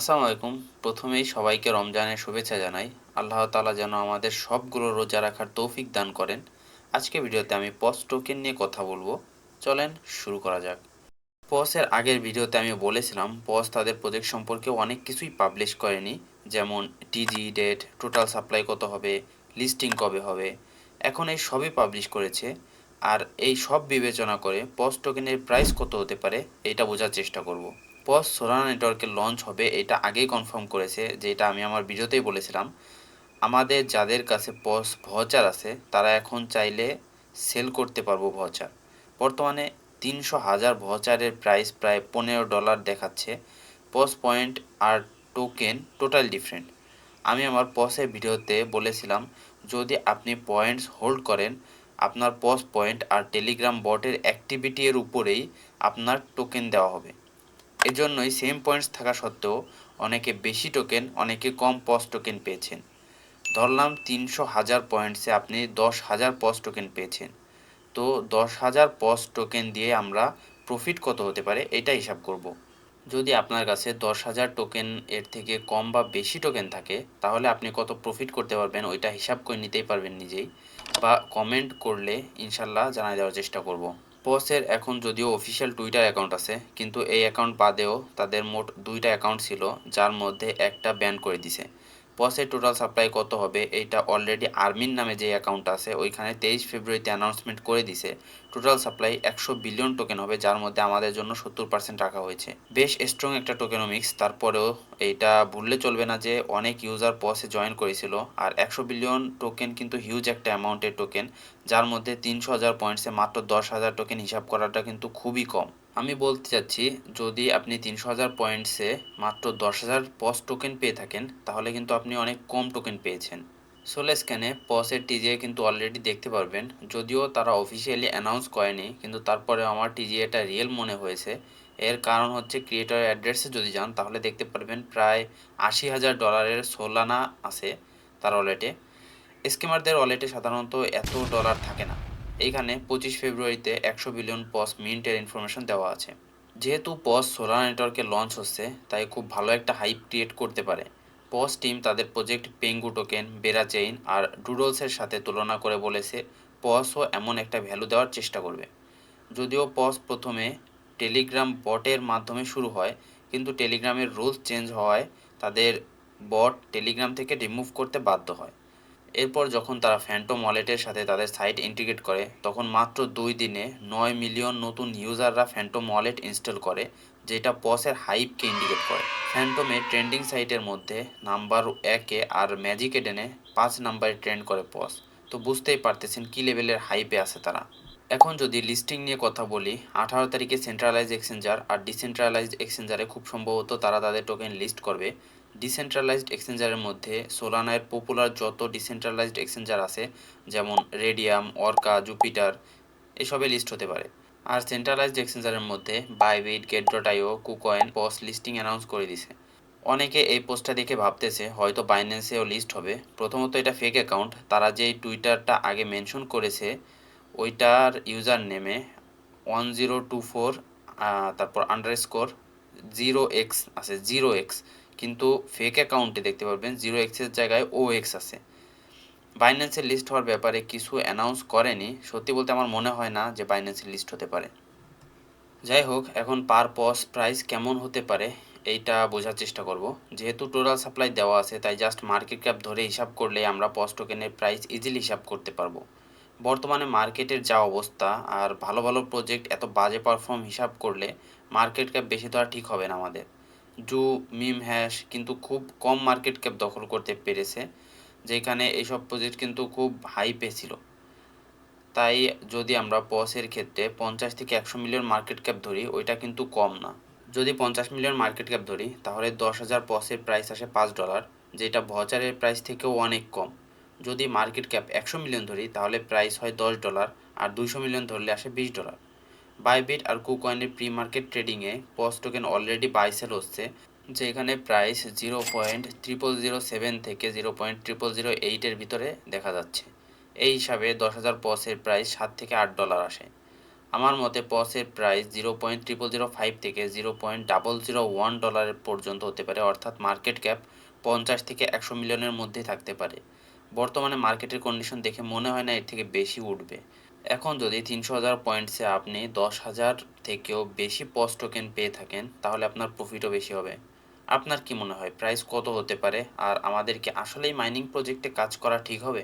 আসসালামু আলাইকুম। প্রথমেই সবাইকে রমজানের শুভেচ্ছা জানাই। আল্লাহ তাআলা যেন আমাদের সবগুলো রোজা রাখার তৌফিক দান করেন। আজকে ভিডিওতে আমি পজ টোকেন নিয়ে কথা বলবো। চলেন শুরু করা যাক। পজের আগের ভিডিওতে আমি বলেছিলাম পজ তাদের প্রজেক্ট সম্পর্কে অনেক কিছুই পাবলিশ করেনি, যেমন টিজি ডেট, টোটাল সাপ্লাই কত হবে, লিস্টিং কবে হবে। এখন এই সবই পাবলিশ করেছে। আর এই সব বিবেচনা করে পজ টোকেনের প্রাইস কত হতে পারে এটা বোঝার চেষ্টা করব। পজ সোলানা নেটওয়ার্কে লঞ্চ হবে এটা আগেই কনফার্ম করেছে, যেটা আমি আমার ভিডিওতেই বলেছিলাম। আমাদের যাদের কাছে পজ ভাউচার আছে তারা এখন চাইলে সেল করতে পারবো ভাউচার। বর্তমানে 300,000 ভাউচারের প্রাইস প্রায় $15 দেখাচ্ছে। পজ পয়েন্ট আর টোকেন টোটাল ডিফারেন্ট। আমি আমার পজের ভিডিওতে বলেছিলাম যদি আপনি পয়েন্টস হোল্ড করেন আপনার পজ পয়েন্ট আর টেলিগ্রাম বটের অ্যাক্টিভিটি এর উপরেই আপনার টোকেন দেওয়া হবে। এজন্যই সেম পয়েন্টস থাকা সত্ত্বেও অনেকে বেশি টোকেন অনেকে কম পজ টোকেন পেয়েছেন। ধরলাম 300,000 পয়েন্টসে আপনি 10,000 পজ টোকেন পেয়েছেন। তো 10,000 পজ টোকেন দিয়ে আমরা প্রফিট কত হতে পারে এটা হিসাব করব। যদি আপনার কাছে 10,000 টোকেন এর থেকে কম বা বেশি টোকেন থাকে তাহলে আপনি কত প্রফিট করতে পারবেন ওইটা হিসাব করে নিতেই পারবেন নিজেই, বা কমেন্ট করলে ইনশাল্লাহ জানাই দেওয়ার চেষ্টা করব। পজের এখন যদিও অফিসিয়াল টুইটার অ্যাকাউন্ট আছে, কিন্তু এই অ্যাকাউন্ট বাদেও তাদের মোট 2টা অ্যাকাউন্ট ছিল, যার মধ্যে একটা ব্যান করে দিছে। পজের টোটাল সাপ্লাই কত হবে এইটা অলরেডি আর্মিন নামে যে অ্যাকাউন্ট আছে ওইখানে 23 ফেব্রুয়ারিতে অ্যানাউন্সমেন্ট করে দিছে। টোটাল সাপ্লাই 100 বিলিয়ন টোকেন হবে, যার মধ্যে আমাদের জন্য 70% রাখা হয়েছে। বেশ স্ট্রং একটা টোকেনোমিক্স। তারপরেও এইটা ভুললে চলবে না যে অনেক ইউজার পজে জয়েন করেছিল, আর 100 বিলিয়ন টোকেন কিন্তু হিউজ একটা অ্যামাউন্টের টোকেন, যার মধ্যে 300,000 পয়েন্টসে মাত্র 10,000 টোকেন হিসাব করাটা কিন্তু খুবই কম। আমি বলতে চাচ্ছি যদি আপনি 300,000 পয়েন্টসে মাত্র 10,000 পজ টোকেন পেয়ে থাকেন তাহলে কিন্তু আপনি অনেক কম টোকেন পেয়েছেন। সোলে স্ক্যানে পজের টিজিএ কিন্তু অলরেডি দেখতে পারবেন, যদিও তারা অফিসিয়ালি অ্যানাউন্স করেনি, কিন্তু তারপরে আমার টিজিএটা রিয়েল মনে হয়েছে। এর কারণ হচ্ছে ক্রিয়েটর অ্যাড্রেসে যদি যান তাহলে দেখতে পারবেন প্রায় $80,000 সোলানা আছে তার ওয়ালেটে। স্কিমারদের ওয়ালেটে সাধারণত এত ডলার থাকে না। এইখানে 25 ফেব্রুয়ারিতে 100 বিলিয়ন পজ মিন্টের ইনফরমেশন দেওয়া আছে। যেহেতু পজ সোলার নেটওয়ার্কে লঞ্চ হচ্ছে তাই খুব ভালো একটা হাইপ ক্রিয়েট করতে পারে। পজ টিম তাদের প্রজেক্ট পেঙ্গু টোকেন, বেরা চেইন আর ডুডলসের সাথে তুলনা করে বলেছে পজও এমন একটা ভ্যালু দেওয়ার চেষ্টা করবে। যদিও পজ প্রথমে টেলিগ্রাম বটের মাধ্যমে শুরু হয়, কিন্তু টেলিগ্রামের রুলস চেঞ্জ হওয়ায় তাদের বট টেলিগ্রাম থেকে রিমুভ করতে বাধ্য হয়। এরপর যখন তারা ফ্যান্টম ওয়ালেটের সাথে তাদের সাইট ইন্টিগ্রেট করে তখন মাত্র 2 দিনে 9 মিলিয়ন নতুন ইউজাররা ফ্যান্টম ওয়ালেট ইনস্টল করে, যেটা পসের হাইপকে ইন্ডিকেট করে। ফ্যান্টমে ট্রেন্ডিং সাইটের মধ্যে নাম্বার 1-এ আর ম্যাজিক এডেনে 5 নম্বরে ট্রেন্ড করে পস। তো বুঝতেই পারতেছেন কী লেভেলের হাইপে আছে তারা। এখন যদি লিস্টিং নিয়ে কথা বলি, 18 তারিখে সেন্ট্রালাইজ এক্সচেঞ্জার আর ডিসেন্ট্রালাইজড এক্সচেঞ্জারে খুব সম্ভবত তারা তাদের টোকেন লিস্ট করবে। ডিসেন্ট্রালাইজড এক্সচেঞ্জারের মধ্যে সোলানার পপুলার যত ডিসেন্ট্রালাইজড এক্সচেঞ্জার আছে, যেমন রেডিয়াম, অর্কা, জুপিটার, এসবে লিস্ট হতে পারে। আর সেন্ট্রালাইজড এক্সচেঞ্জারের মধ্যে বাইবিট, গেট.আইও, কুকয়েন পস লিস্টিং অ্যানাউন্স করে দিছে। অনেকে এই পোস্টটা দেখে ভাবতেছে হয়তো বাইন্যান্সেও লিস্ট হবে। প্রথমত এটা ফেক অ্যাকাউন্ট। তারা যেই টুইটারটা আগে মেনশন করেছে ওইটার ইউজার নেমে 1024 তারপর আন্ডারস্কোর 0x আছে, 0x, কিন্তু ফেক অ্যাকাউন্টে দেখতে পারবেন 0xের জায়গায় OX আছে। বাইন্যান্সের লিস্ট হওয়ার ব্যাপারে কিছু অ্যানাউন্স করেনি। সত্যি বলতে আমার মনে হয় না যে বাইন্যান্সের লিস্ট হতে পারে। যাই হোক, এখন পার পস প্রাইস কেমন হতে পারে এইটা বোঝার চেষ্টা করব। যেহেতু টোটাল সাপ্লাই দেওয়া আছে তাই জাস্ট মার্কেট ক্যাপ ধরে হিসাব করলে আমরা পস টোকেনের প্রাইস ইজিলি হিসাব করতে পারবো। বর্তমানে মার্কেটের যা অবস্থা আর ভালো ভালো প্রজেক্ট এত বাজে পারফর্ম হিসাব করলে মার্কেট ক্যাপ বেশি তো আর ঠিক হবে না আমাদের। জু, মিম হ্যাশ কিন্তু খুব কম মার্কেট ক্যাপ দখল করতে পেরেছে, যেখানে এইসব প্রজেক্ট কিন্তু খুব হাইপে ছিল। তাই যদি আমরা পসের ক্ষেত্রে 50 থেকে 100 মিলিয়ন মার্কেট ক্যাপ ধরি ওইটা কিন্তু কম না। যদি 50 মিলিয়ন মার্কেট ক্যাপ ধরি তাহলে 10,000 পসের প্রাইস আসে $5, যেটা ভচারের প্রাইস থেকেও অনেক কম। যদি মার্কেট ক্যাপ 100 মিলিয়ন ধরি তাহলে প্রাইস হয় $10, আর 200 মিলিয়ন ধরলে আসে $20। বাইবিট আর কুকয়েনের প্রি মার্কেট ট্রেডিংয়ে পস টোকেন অলরেডি বাই সেল হচ্ছে, যেখানে প্রাইস 0.0007 থেকে 0.0008-এর ভিতরে দেখা যাচ্ছে। এই হিসাবে 10,000 পসের প্রাইস $7 থেকে $8 আসে। আমার মতে পসের প্রাইস $0.0005 থেকে $0.001 পর্যন্ত হতে পারে, অর্থাৎ মার্কেট ক্যাপ 50 থেকে 100 মিলিয়নের মধ্যেই থাকতে পারে। বর্তমানে মার্কেটের কন্ডিশন দেখে মনে হয় না এর থেকে বেশি উঠবে। এখন যদি 300,000 পয়েন্টসে আপনি 10,000 থেকেও বেশি পস টোকেন পেয়ে থাকেন, তাহলে আপনার প্রফিটও বেশি হবে। আপনার কি মনে হয় প্রাইস কত হতে পারে, আর আমাদের কি আসলেই মাইনিং প্রজেক্টে কাজ করা ঠিক হবে?